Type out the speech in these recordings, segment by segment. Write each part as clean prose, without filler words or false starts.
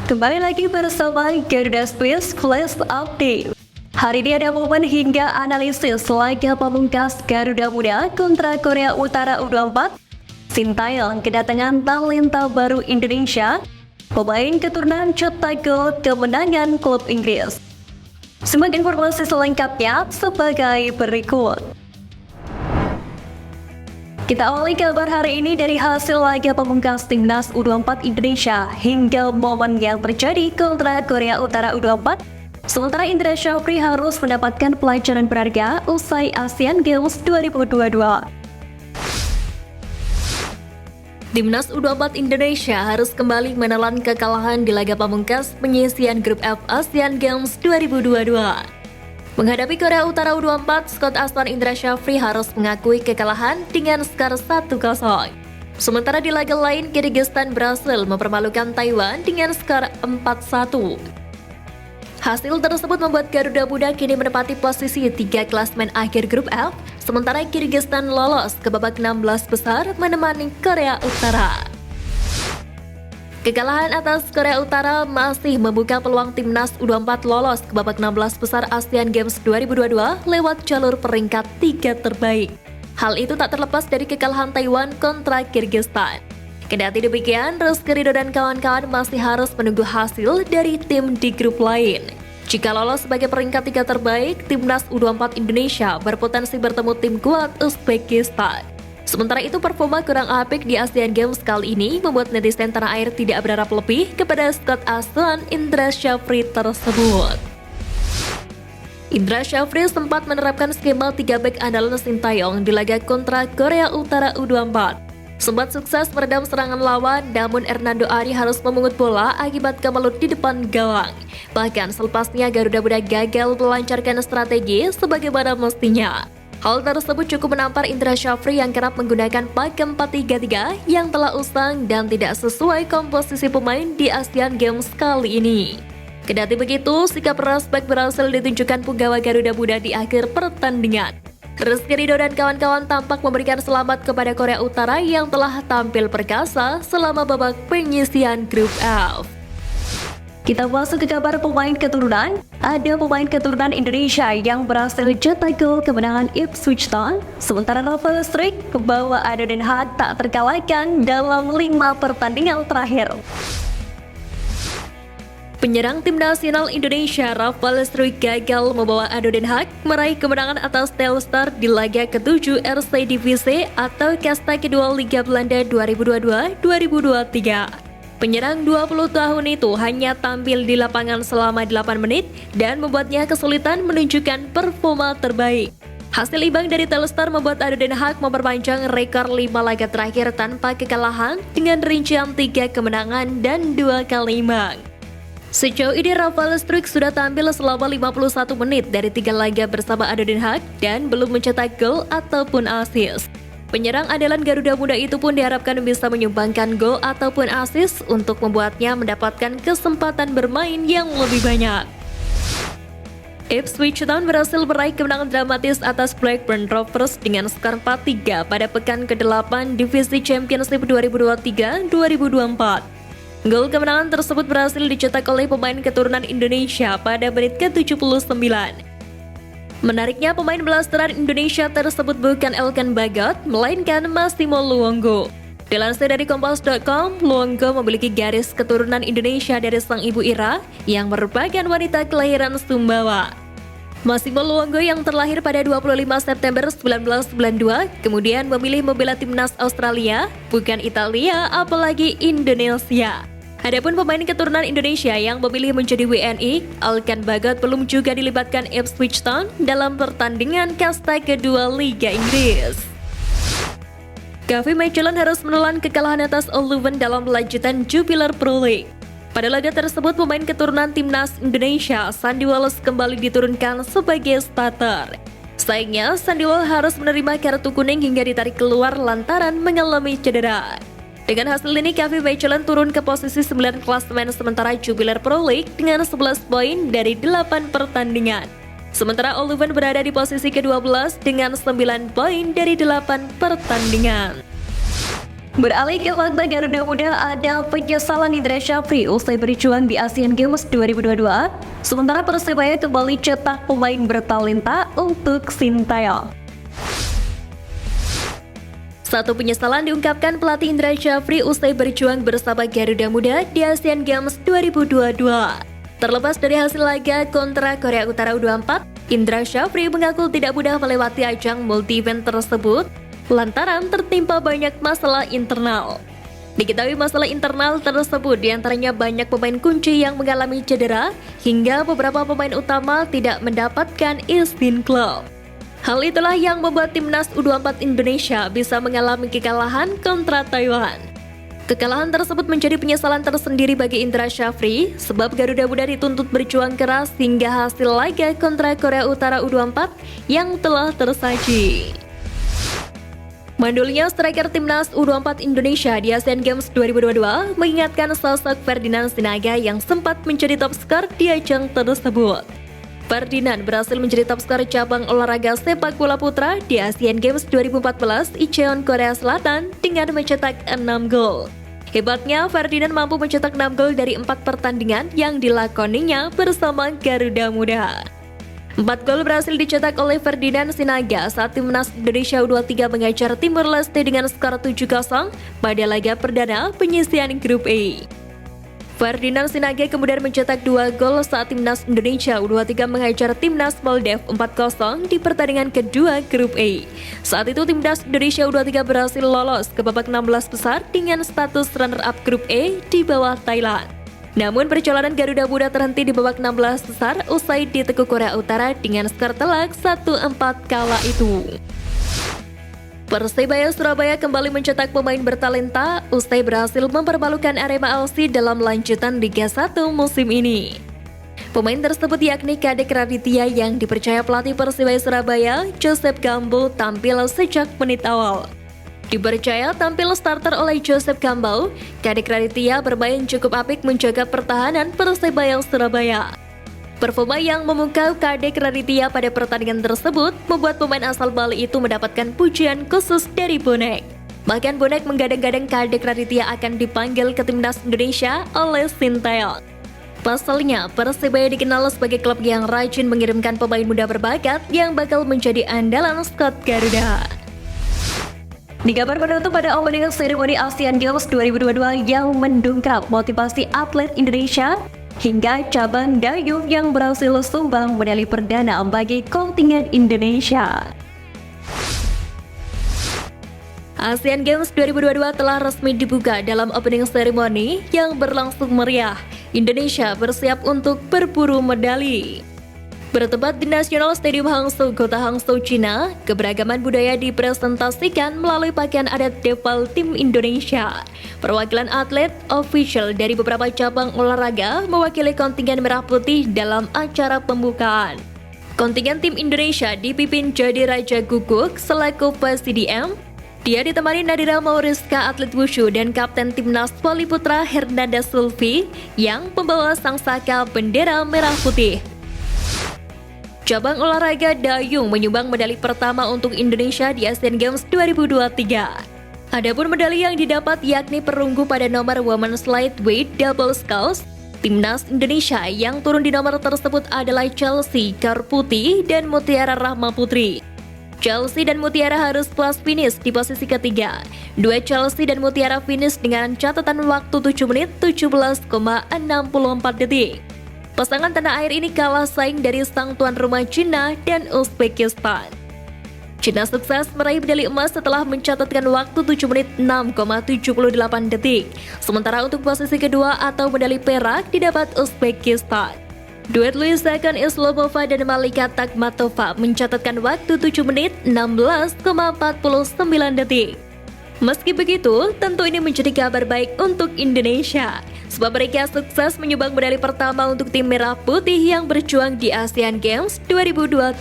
Kembali lagi bersama Garuda Space Flash Update. Hari ini ada momen hingga analisis laga pamungkas Garuda Muda kontra Korea Utara U24. Sintayong kedatangan talenta baru Indonesia, pemain keturunan cetak gol kemenangan klub Inggris. Simak informasi selengkapnya sebagai berikut. Kita awali kabar hari ini dari hasil laga pamungkas Timnas U24 Indonesia hingga momen yang terjadi kontra Korea Utara U24. Sementara Indra Syafri harus mendapatkan pelajaran berharga usai Asian Games 2022. Timnas U24 Indonesia harus kembali menelan kekalahan di laga pamungkas penyisian grup F Asian Games 2022. Menghadapi Korea Utara U24, Scott Aston Indra Syafri harus mengakui kekalahan dengan skor 1-0. Sementara di laga lain, Kyrgyzstan berhasil mempermalukan Taiwan dengan skor 4-1. Hasil tersebut membuat Garuda Muda kini menempati posisi 3 klasmen akhir grup F, sementara Kyrgyzstan lolos ke babak 16 besar menemani Korea Utara. Kekalahan atas Korea Utara masih membuka peluang Timnas U24 lolos ke babak 16 besar Asian Games 2022 lewat jalur peringkat 3 terbaik. Hal itu tak terlepas dari kekalahan Taiwan kontra Kyrgyzstan. Kendati demikian, Rizky Ridho dan kawan-kawan masih harus menunggu hasil dari tim di grup lain. Jika lolos sebagai peringkat 3 terbaik, Timnas U24 Indonesia berpotensi bertemu tim kuat Uzbekistan. Sementara itu, performa kurang apik di Asian Games kali ini membuat netizen tanah air tidak berharap lebih kepada Scott Aston Indra Syafri tersebut. Indra Syafri sempat menerapkan skema 3 bek andalan Sintayong di laga kontra Korea Utara U24. Sempat sukses meredam serangan lawan, namun Hernando Ari harus memungut bola akibat kemelut di depan gawang. Bahkan selepasnya Garuda Muda gagal melancarkan strategi sebagaimana mestinya. Hal tersebut cukup menampar Indra Syafri yang kerap menggunakan pakem 4-3-3 yang telah usang dan tidak sesuai komposisi pemain di Asian Games kali ini. Kendati begitu, sikap respect berhasil ditunjukkan punggawa Garuda Muda di akhir pertandingan. Rizky Ridho dan kawan-kawan tampak memberikan selamat kepada Korea Utara yang telah tampil perkasa selama babak penyisian grup F. Kita masuk ke kabar pemain keturunan. Ada pemain keturunan Indonesia yang berhasil cetak gol kemenangan Ipswich Town. Sementara Rafael Struijk membawa Ado Den Haag tak terkalahkan dalam 5 pertandingan terakhir. Penyerang tim nasional Indonesia Rafael Struijk gagal membawa Ado Den Haag meraih kemenangan atas Telstar di laga ke-7 Eredivisie atau kasta kedua Liga Belanda 2022-2023. Penyerang 20 tahun itu hanya tampil di lapangan selama 8 menit dan membuatnya kesulitan menunjukkan performa terbaik. Hasil imbang dari Telstar membuat Ado Den Haag memperpanjang rekor 5 laga terakhir tanpa kekalahan dengan rincian 3 kemenangan dan 2 kali imbang. Sejauh ini Rafael Struijk sudah tampil selama 51 menit dari 3 laga bersama Ado Den Haag dan belum mencetak gol ataupun assist. Penyerang andalan Garuda Muda itu pun diharapkan bisa menyumbangkan gol ataupun assist untuk membuatnya mendapatkan kesempatan bermain yang lebih banyak. Ipswich Town berhasil meraih kemenangan dramatis atas Blackburn Rovers dengan skor 4-3 pada pekan ke-8 Divisi Championship 2023-2024. Gol kemenangan tersebut berhasil dicetak oleh pemain keturunan Indonesia pada menit ke-79. Menariknya, pemain blasteran Indonesia tersebut bukan Elkan Bagot, melainkan Massimo Luongo. Dilansir dari Kompas.com, Luongo memiliki garis keturunan Indonesia dari sang ibu Ira, yang merupakan wanita kelahiran Sumbawa. Massimo Luongo yang terlahir pada 25 September 1992, kemudian memilih membela timnas Australia, bukan Italia, apalagi Indonesia. Adapun pemain keturunan Indonesia yang memilih menjadi WNI, Elkan Bagot belum juga dilibatkan Ipswich Town dalam pertandingan kasta kedua Liga Inggris. Gavin Magellan harus menelan kekalahan atas Old Leuven dalam lanjutan Jupiler Pro League. Pada laga tersebut, pemain keturunan timnas Indonesia, Sandy Walsh kembali diturunkan sebagai starter. Sayangnya, Sandy Walsh harus menerima kartu kuning hingga ditarik keluar lantaran mengalami cedera. Dengan hasil ini, Gavin Magellan turun ke posisi 9 klasemen sementara Jupiler Pro League dengan 11 poin dari 8 pertandingan. Sementara Old Leuven berada di posisi ke-12 dengan 9 poin dari 8 pertandingan. Beralih ke fakta Garuda Muda, ada penyesalan Indra Syafri usai berjuang di Asian Games 2022. Sementara Persebaya kembali cetak pemain bertalenta untuk Sintayong. Satu penyesalan diungkapkan pelatih Indra Syafri usai berjuang bersama Garuda Muda di Asian Games 2022. Terlepas dari hasil laga kontra Korea Utara U24, Indra Syafri mengaku tidak mudah melewati ajang multi-event tersebut lantaran tertimpa banyak masalah internal. Diketahui masalah internal tersebut diantaranya banyak pemain kunci yang mengalami cedera hingga beberapa pemain utama tidak mendapatkan izin klub. Hal itulah yang membuat timnas U24 Indonesia bisa mengalami kekalahan kontra Taiwan. Kekalahan tersebut menjadi penyesalan tersendiri bagi Indra Syafri sebab Garuda Muda dituntut berjuang keras hingga hasil laga kontra Korea Utara U24 yang telah tersaji. Mandulnya striker timnas U24 Indonesia di Asian Games 2022 mengingatkan sosok Ferdinand Sinaga yang sempat menjadi top skor di ajang tersebut. Ferdinand berhasil menjadi top skor cabang olahraga sepak bola putra di Asian Games 2014 Incheon, Korea Selatan dengan mencetak 6 gol. Hebatnya, Ferdinand mampu mencetak 6 gol dari 4 pertandingan yang dilakoninya bersama Garuda Muda. 4 gol berhasil dicetak oleh Ferdinand Sinaga saat timnas Indonesia U23 mengajar Timor Leste dengan skor 7-0 pada laga perdana penyisian grup E. Ferdinand Sinaga kemudian mencetak 2 gol saat timnas Indonesia U23 mengajar timnas Maldives 4-0 di pertandingan kedua grup E. Saat itu timnas Indonesia U23 berhasil lolos ke babak 16 besar dengan status runner-up grup E di bawah Thailand. Namun perjalanan Garuda Muda terhenti di babak 16 besar usai ditekuk Korea Utara dengan skor telak 1-4 kala itu. Persebaya Surabaya kembali mencetak pemain bertalenta usai berhasil mempermalukan Arema FC dalam lanjutan Liga 1 musim ini. Pemain tersebut yakni Kadek Raditya yang dipercaya pelatih Persebaya Surabaya, Joseph Gambo, tampil sejak menit awal. Dipercaya tampil starter oleh Joseph Gambo, Kadek Raditya bermain cukup apik menjaga pertahanan Persebaya Surabaya. Performa yang memukau Kadek Raditya pada pertandingan tersebut membuat pemain asal Bali itu mendapatkan pujian khusus dari bonek. Bahkan bonek menggadang-gadang Kadek Raditya akan dipanggil ke timnas Indonesia oleh Sintayong. Pasalnya, Persebaya dikenal sebagai klub yang rajin mengirimkan pemain muda berbakat yang bakal menjadi andalan skuad Garuda. Di kabar penutup pada opening seremoni Asian Games 2022 yang mendongkrak motivasi atlet Indonesia hingga cabang dayung yang berhasil sumbang medali perdana bagi kontingen Indonesia. Asian Games 2022 telah resmi dibuka dalam opening ceremony yang berlangsung meriah. Indonesia bersiap untuk berburu medali. Bertempat di National Stadium Hangzhou, kota Hangzhou, Cina, keberagaman budaya dipresentasikan melalui pakaian adat Deval tim Indonesia. Perwakilan atlet official dari beberapa cabang olahraga mewakili kontingen merah putih dalam acara pembukaan. Kontingen tim Indonesia dipimpin Jody Raja Guguk selaku PCDM. Dia ditemani Nadira Mauriska atlet wushu dan kapten timnas voli putra Hernanda Sulfi yang membawa sangsaka bendera merah putih. Cabang olahraga dayung menyumbang medali pertama untuk Indonesia di Asian Games 2023. Adapun medali yang didapat yakni perunggu pada nomor Women's Lightweight Double Sculls. Timnas Indonesia yang turun di nomor tersebut adalah Chelsea Karputi dan Mutiara Rahma Putri. Chelsea dan Mutiara harus puas finish di posisi ketiga. Dua Chelsea dan Mutiara finish dengan catatan waktu 7 menit 17,64 detik. Pasangan tanah air ini kalah saing dari sang tuan rumah Cina dan Uzbekistan. Cina sukses meraih medali emas setelah mencatatkan waktu 7 menit 6,78 detik. Sementara untuk posisi kedua atau medali perak didapat Uzbekistan. Duet Luisa Islomova dan Malika Takmatova mencatatkan waktu 7 menit 16,49 detik. Meski begitu, tentu ini menjadi kabar baik untuk Indonesia, sebab mereka sukses menyumbang medali pertama untuk tim merah putih yang berjuang di Asian Games 2023.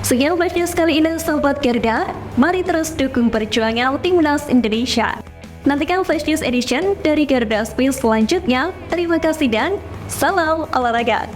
Sekian flash news kali ini Sobat Garuda, mari terus dukung perjuangan timnas Indonesia. Nantikan flash news edition dari Garuda Space selanjutnya. Terima kasih dan salam olahraga.